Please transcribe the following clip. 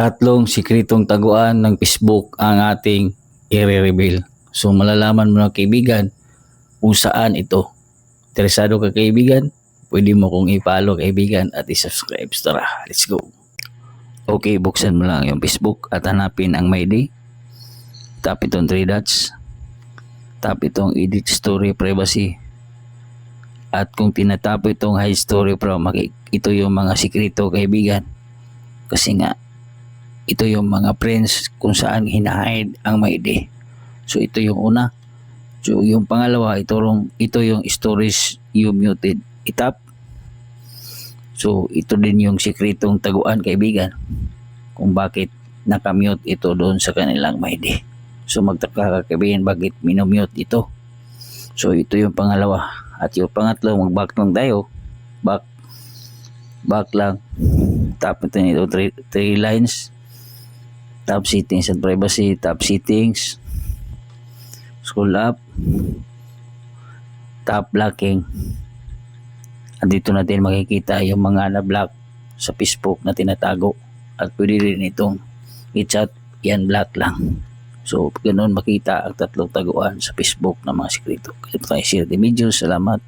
Tatlong sikretong taguan ng Facebook ang ating i-reveal. So malalaman mo na kaibigan kung saan ito. Interesado ka kaibigan? Pwede mo kong i-follow kaibigan at i-subscribe. Tara, let's go. Okay, buksan mo lang yung Facebook at hanapin ang My Day. Tap itong 3 dots. Tap itong Edit Story Privacy. At kung tinatap itong Hide Story From, ito yung mga sikreto kaibigan. Kasi nga, ito yung mga friends kung saan hinahide ang My Day. So ito yung una. So yung pangalawa, ito yung storage you muted. Itap. So ito din yung sikretong taguan kaibigan. Kung bakit nakamute ito doon sa kanilang My Day. So magtaka ka kaibigan bakit minumute ito. So ito yung pangalawa. At yung pangatlo, mag-back lang tayo. Back lang. Tap ito nito 3 lines. Tap settings and privacy. Tap settings. Scroll up. Tap blocking. At dito natin makikita yung mga na-block sa Facebook na tinatago. At pwede rin itong i-chat, yan block lang. So, ganoon makita ang tatlong taguan sa Facebook ng mga sikreto. Kaya tayo share the video. Salamat.